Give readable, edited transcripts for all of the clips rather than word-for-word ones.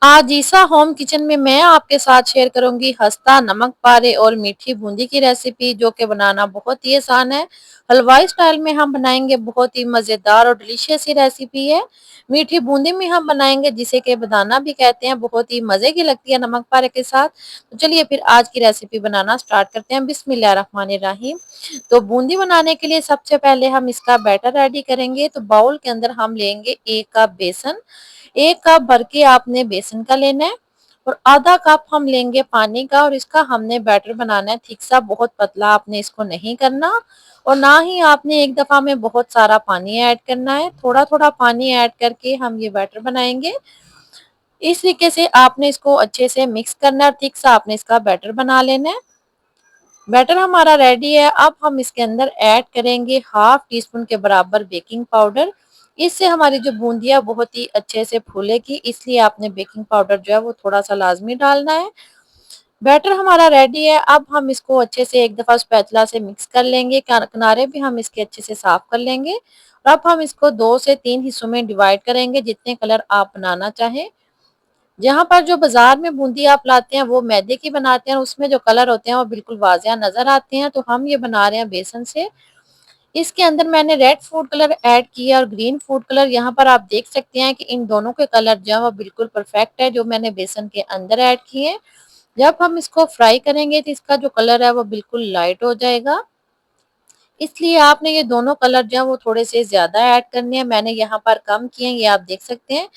आज ईसा home kitchen में मैं आपके साथ शेयर करूंगी खस्ता नमक पारे और मीठी बूंदी की रेसिपी, जो कि बनाना बहुत ही आसान है। हलवाई स्टाइल में हम बनाएंगे, बहुत ही मज़ेदार और डिलीशियस ही रेसिपी है। मीठी बूंदी में हम बनाएंगे, जिसे कि बनाना भी कहते हैं, बहुत ही मज़े की लगती है नमक पारे के साथ। तो चलिए फिर आज की रेसिपी बनाना स्टार्ट करते हैं। बिस्मिल्लाहिर्रहमानिर्रहीम। तो बूंदी बनाने के लिए सबसे पहले हम इसका बैटर रेडी करेंगे। तो बाउल के अंदर हम लेंगे 1 कप बेसन। 1 कप भर के आपने बेसन का लेना है और आधा कप हम लेंगे पानी का, और इसका हमने बैटर बनाना है थिक सा, बहुत पतला आपने इसको नहीं करना और ना ही आपने एक दफा में बहुत सारा पानी ऐड करना है। थोड़ा थोड़ा पानी ऐड करके हम ये बैटर बनाएंगे। इस तरीके से आपने इसको अच्छे से मिक्स करना है और थिक सा आपने इसका बैटर बना लेना है। बैटर हमारा रेडी है। अब हम इसके अंदर ऐड करेंगे हाफ टी स्पून के बराबर बेकिंग पाउडर। इससे हमारी जो बूंदियां बहुत ही अच्छे से फूलेगी, इसलिए आपने बेकिंग पाउडर जो है वो थोड़ा सा लाजमी डालना है। बैटर हमारा रेडी है। अब हम इसको अच्छे से एक दफा स्पैचुला से मिक्स कर लेंगे। किनारे भी हम इसके अच्छे से साफ कर लेंगे और अब हम इसको 2 से 3 हिस्सों में डिवाइड करेंगे, जितने कलर आप बनाना चाहें। जहाँ पर जो बाजार में बूंदी आप लाते हैं वो मैदे की बनाते हैं, उसमें जो कलर होते हैं वो बिल्कुल वाजिया नजर आते हैं। तो हम ये बना रहे हैं बेसन से। इसके अंदर मैंने रेड फूड कलर ऐड किया और ग्रीन फूड कलर। यहाँ पर आप देख सकते हैं कि इन दोनों के कलर जो है वो बिल्कुल परफेक्ट है, जो मैंने बेसन के अंदर ऐड किए। जब हम इसको फ्राई करेंगे तो इसका जो कलर है वो बिल्कुल लाइट हो जाएगा, इसलिए आपने ये दोनों कलर जो है वो थोड़े से ज्यादा ऐड करने हैं। मैंने यहाँ पर कम किए हैं, ये आप देख सकते हैं।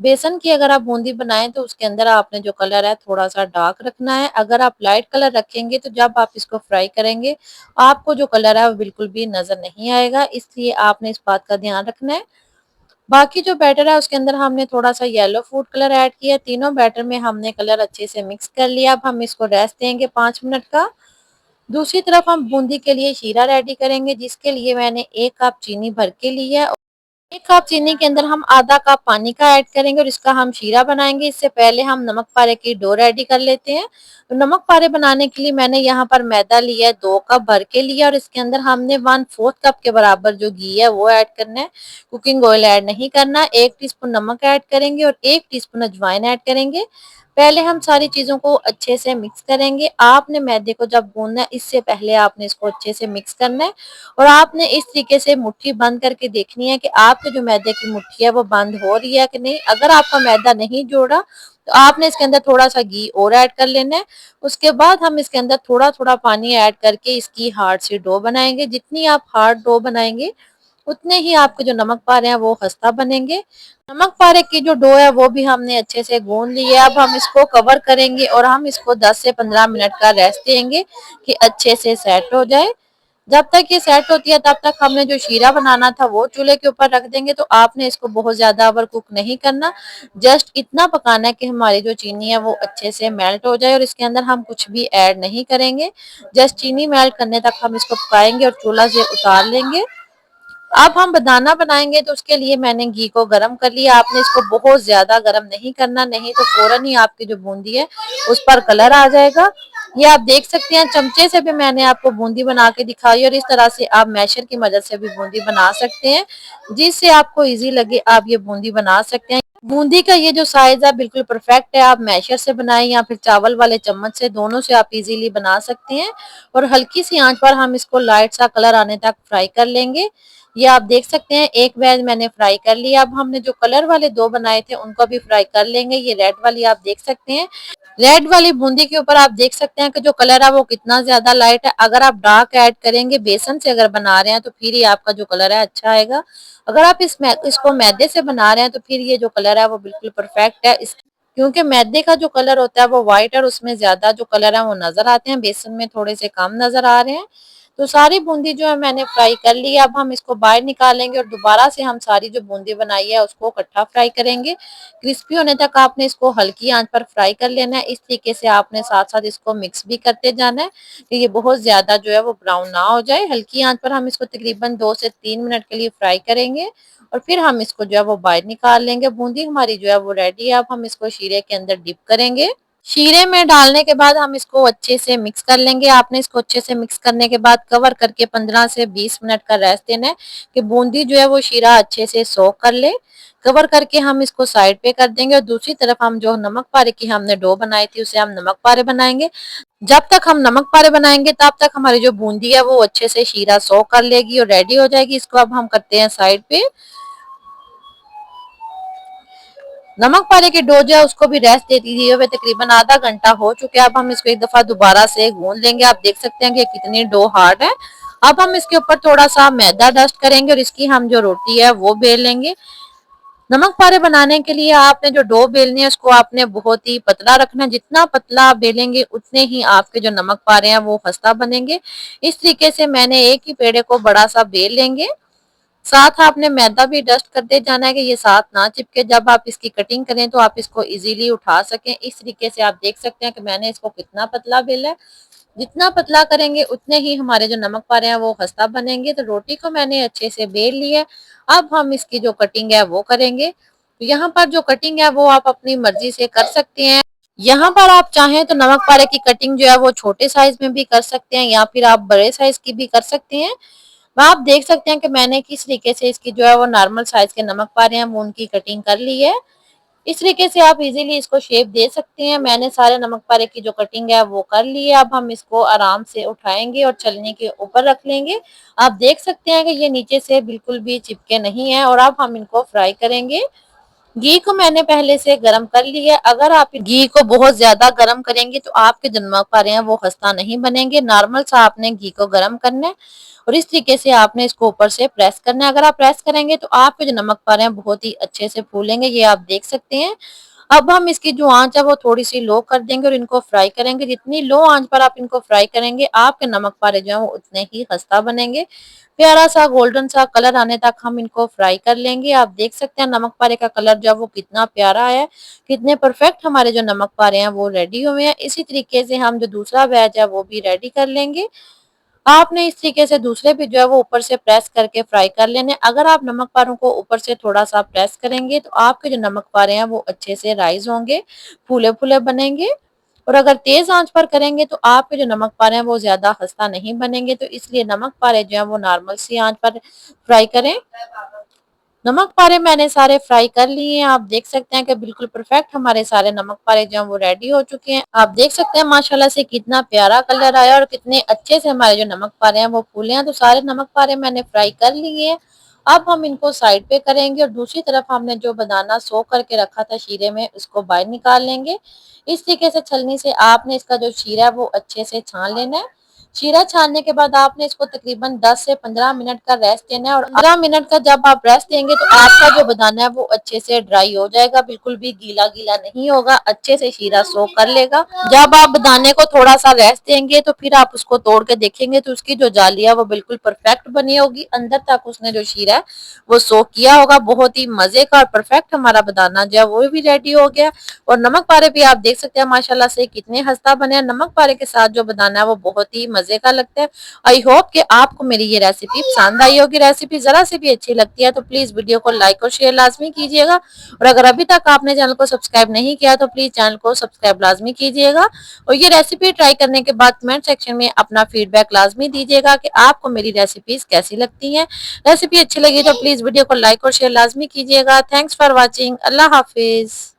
बेसन की अगर आप बूंदी बनाएं तो उसके अंदर आपने जो कलर है थोड़ा सा डार्क रखना है। अगर आप लाइट कलर रखेंगे तो जब आप इसको फ्राई करेंगे आपको जो कलर है वो बिल्कुल भी नजर नहीं आएगा, इसलिए आपने इस बात का ध्यान रखना है। बाकी जो बैटर है उसके अंदर हमने थोड़ा सा येलो फूड कलर ऐड किया। तीनों बैटर में हमने कलर अच्छे से मिक्स कर लिया। अब हम इसको रेस्ट देंगे 5 मिनट का। दूसरी तरफ हम बूंदी के लिए शीरा रेडी करेंगे, जिसके लिए मैंने 1 कप चीनी भर के ली है। 1 कप चीनी के अंदर हम आधा कप पानी का ऐड करेंगे और इसका हम शीरा बनाएंगे। इससे पहले हम नमक पारे की डो रेडी कर लेते हैं। तो नमक पारे बनाने के लिए मैंने यहाँ पर मैदा लिया है, 2 कप भर के लिया, और इसके अंदर हमने 1/4 कप के बराबर जो घी है वो ऐड करना है। कुकिंग ऑयल ऐड नहीं करना। 1 टीस्पून नमक ऐड करेंगे और 1 टीस्पून अजवाइन ऐड करेंगे। पहले हम सारी चीजों को अच्छे से मिक्स करेंगे। आपने मैदे को जब गूंदना है इससे पहले आपने इसको अच्छे से मिक्स करना है और आपने इस तरीके से मुट्ठी बंद करके देखनी है कि आपके जो मैदे की मुट्ठी है वो बंद हो रही है कि नहीं। अगर आपका मैदा नहीं जोड़ा तो आपने इसके अंदर थोड़ा सा घी और ऐड कर लेना है। उसके बाद हम इसके अंदर थोड़ा थोड़ा पानी ऐड करके इसकी हार्ड सी डो बनाएंगे। जितनी आप हार्ड डो बनाएंगे उतने ही आपके जो नमक पारे हैं वो खस्ता बनेंगे। नमक पारे की जो डो है वो भी हमने अच्छे से गूंद ली है। अब हम इसको कवर करेंगे और हम इसको 10 से 15 मिनट का रेस्ट देंगे कि अच्छे से सेट हो जाए। जब तक ये सेट होती है तब तक हमने जो शीरा बनाना था वो चूल्हे के ऊपर रख देंगे। तो आपने इसको बहुत ज्यादा ओवर कुक नहीं करना, जस्ट इतना पकाना है कि हमारी जो चीनी है वो अच्छे से मेल्ट हो जाए, और इसके अंदर हम कुछ भी ऐड नहीं करेंगे। जस्ट चीनी मेल्ट करने तक हम इसको पकाएंगे और चूल्हा से उतार लेंगे। अब हम बनाना बनाएंगे तो उसके लिए मैंने घी को गरम कर लिया। आपने इसको बहुत ज्यादा गरम नहीं करना, नहीं तो फौरन ही आपकी जो बूंदी है उस पर कलर आ जाएगा। ये आप देख सकते हैं, चमचे से भी मैंने आपको बूंदी बना के दिखाई, और इस तरह से आप मैशर की मदद से भी बूंदी बना सकते हैं। जिससे आपको इजी लगे आप ये बूंदी बना सकते हैं। बूंदी का ये जो साइज है बिल्कुल परफेक्ट है। आप मैशर से बनाएं या फिर चावल वाले चम्मच से, दोनों से आप इजीली बना सकते हैं। और हल्की सी आंच पर हम इसको लाइट सा कलर आने तक फ्राई कर लेंगे। ये आप देख सकते हैं, एक बैच मैंने फ्राई कर लिया। अब हमने जो कलर वाले 2 बनाए थे उनको भी फ्राई कर लेंगे। ये रेड वाली आप देख सकते हैं। रेड वाली बूंदी के ऊपर आप देख सकते हैं कि जो कलर है वो कितना ज्यादा लाइट है। अगर आप डार्क ऐड करेंगे बेसन से अगर बना रहे हैं तो फिर ही आपका जो कलर है अच्छा आएगा। अगर आप इसको मैदे से बना रहे हैं तो फिर ये जो कलर है वो बिल्कुल परफेक्ट है। क्योंकि मैदे का जो कलर होता है वो व्हाइट और उसमें ज्यादा जो कलर है वो नजर आते हैं, बेसन में थोड़े से कम नजर आ रहे हैं। तो सारी बूंदी जो है मैंने फ्राई कर ली है। अब हम इसको बाहर निकालेंगे और दोबारा से हम सारी जो बूंदी बनाई है उसको इकट्ठा फ्राई करेंगे। क्रिस्पी होने तक आपने इसको हल्की आंच पर फ्राई कर लेना है। इस तरीके से आपने साथ साथ इसको मिक्स भी करते जाना है कि ये बहुत ज्यादा जो है वो ब्राउन ना हो जाए। हल्की आंच पर हम इसको तकरीबन 2 से 3 मिनट के लिए फ्राई करेंगे और फिर हम इसको जो है वो बाहर निकाल लेंगे। बूंदी हमारी जो है वो रेडी है। अब हम इसको शीरे के अंदर डिप करेंगे। शीरे में डालने के बाद हम इसको अच्छे से मिक्स कर लेंगे। आपने इसको अच्छे से मिक्स करने के बाद कवर करके 15 से 20 मिनट का रेस्ट देना है कि बूंदी जो है वो शीरा अच्छे से सोख कर ले। कवर करके हम इसको साइड पे कर देंगे और दूसरी तरफ हम जो नमक पारे की हमने डो बनाई थी उसे हम नमक पारे बनाएंगे। जब तक हम नमक पारे बनाएंगे तब तक हमारी जो बूंदी है वो अच्छे से शीरा सोख कर लेगी और रेडी हो जाएगी। इसको अब हम करते हैं साइड पे। नमक पारे की डो जो है उसको भी रेस्ट दे दीजिए हुए तकरीबन आधा घंटा हो चुका है। अब हम इसको एक दफा दोबारा से गूंद लेंगे। आप देख सकते हैं कि कितनी डो हार्ड है। अब हम इसके ऊपर थोड़ा सा मैदा डस्ट करेंगे और इसकी हम जो रोटी है वो बेल लेंगे। नमक पारे बनाने के लिए आपने जो डो बेलनी है उसको आपने बहुत ही पतला रखना है। जितना पतला आप बेलेंगे उतने ही आपके जो नमक पारे हैं वो खस्ता बनेंगे। इस तरीके से मैंने एक ही पेड़े को बड़ा सा बेल लेंगे। साथ आपने मैदा भी डस्ट करते जाना है कि ये साथ ना चिपके। जब आप इसकी कटिंग करें तो आप इसको इजीली उठा सकें। इस तरीके से आप देख सकते हैं कि मैंने इसको कितना पतला बेला है। जितना पतला करेंगे उतने ही हमारे जो नमक पारे हैं वो खस्ता बनेंगे। तो रोटी को मैंने अच्छे से बेल लिया है। अब हम इसकी जो कटिंग है वो करेंगे। तो यहाँ पर जो कटिंग है वो आप अपनी मर्जी से कर सकते हैं। यहाँ पर आप चाहें तो नमक पारे की कटिंग जो है वो छोटे साइज में भी कर सकते हैं या फिर आप बड़े साइज की भी कर सकते हैं। आप देख सकते हैं कि मैंने किस तरीके से इसकी जो है वो नॉर्मल साइज के नमक पारे हैं वो उनकी कटिंग कर ली है। इस तरीके से आप इजीली इसको शेप दे सकते हैं। मैंने सारे नमक पारे की जो कटिंग है वो कर ली है। अब हम इसको आराम से उठाएंगे और छलनी के ऊपर रख लेंगे। आप देख सकते हैं कि ये नीचे से बिल्कुल भी चिपके नहीं है। और अब हम इनको फ्राई करेंगे। घी को मैंने पहले से गरम कर लिया है। अगर आप घी को बहुत ज्यादा गरम करेंगे तो आपके जो नमक पारे हैं वो खस्ता नहीं बनेंगे। नॉर्मल सा आपने घी को गरम करना है और इस तरीके से आपने इसको ऊपर से प्रेस करना है। अगर आप प्रेस करेंगे तो आपके जो नमक पारे हैं बहुत ही अच्छे से फूलेंगे। ये आप देख सकते हैं। अब हम इसकी जो आंच है वो थोड़ी सी लो कर देंगे और इनको फ्राई करेंगे। जितनी लो आंच पर आप इनको फ्राई करेंगे आपके नमक पारे जो है वो उतने ही खस्ता बनेंगे। प्यारा सा गोल्डन सा कलर आने तक हम इनको फ्राई कर लेंगे। आप देख सकते हैं नमक पारे का कलर जो है वो कितना प्यारा है। कितने परफेक्ट हमारे जो नमक पारे हैं वो रेडी हुए हैं। इसी तरीके से हम जो दूसरा बैच है वो भी रेडी कर लेंगे। आपने इस तरीके से दूसरे भी जो है वो ऊपर से प्रेस करके फ्राई कर लेने। अगर आप नमक पारों को ऊपर से थोड़ा सा प्रेस करेंगे तो आपके जो नमक पारे हैं वो अच्छे से राइज होंगे, फूले फूले बनेंगे। और अगर तेज आंच पर करेंगे तो आपके जो नमक पारे हैं वो ज्यादा खस्ता नहीं बनेंगे। तो इसलिए नमक पारे जो है वो नॉर्मल सी आंच पर फ्राई करें। नमक पारे मैंने सारे फ्राई कर लिए हैं। आप देख सकते हैं कि बिल्कुल परफेक्ट हमारे सारे नमक पारे जो हैं वो रेडी हो चुके हैं। आप देख सकते हैं माशाल्लाह से कितना प्यारा कलर आया और कितने अच्छे से हमारे जो नमक पारे हैं वो फूले हैं। तो सारे नमक पारे मैंने फ्राई कर लिए हैं। अब हम इनको साइड पे करेंगे और दूसरी तरफ हमने जो बनाना सोक करके रखा था शीरे में उसको बाहर निकाल लेंगे। इस तरीके से छलनी से आपने इसका जो शीरा है वो अच्छे से छान लेना है। शीरा छानने के बाद आपने इसको तकरीबन 10 से 15 मिनट का रेस्ट देना है। और 15 मिनट का जब आप रेस्ट देंगे तो आपका जो बदाना है वो अच्छे से ड्राई हो जाएगा। बिल्कुल भी गीला गीला नहीं होगा। अच्छे से शीरा सोक कर लेगा। जब आप बदाने को थोड़ा सा रेस्ट देंगे तो फिर आप उसको तोड़ के देखेंगे तो उसकी जो जाली है वो बिल्कुल परफेक्ट बनी होगी। अंदर तक उसने जो शीरा है वो सोक किया होगा। बहुत ही मजे का और परफेक्ट हमारा बदाना जो है वो भी रेडी हो गया। और नमक पारे भी आप देख सकते हैं माशाल्लाह से कितने खस्ता बने हैं। नमक पारे के साथ जो बदाना है वो बहुत ही मजे का लगता है। आई होप कि आपको मेरी ये रेसिपी पसंद आई होगी। रेसिपी जरा से भी अच्छी लगती है तो प्लीज वीडियो को लाइक और शेयर लाजमी कीजिएगा। और अगर अभी तक आपने चैनल को सब्सक्राइब नहीं किया तो प्लीज चैनल को सब्सक्राइब लाजमी कीजिएगा। और ये रेसिपी ट्राई करने के बाद कमेंट सेक्शन में अपना फीडबैक लाजमी दीजिएगा कि आपको मेरी रेसिपीज कैसी लगती हैं। रेसिपी अच्छी लगी तो प्लीज वीडियो को लाइक और शेयर लाजमी कीजिएगा। Thanks for watching. Allah Hafiz.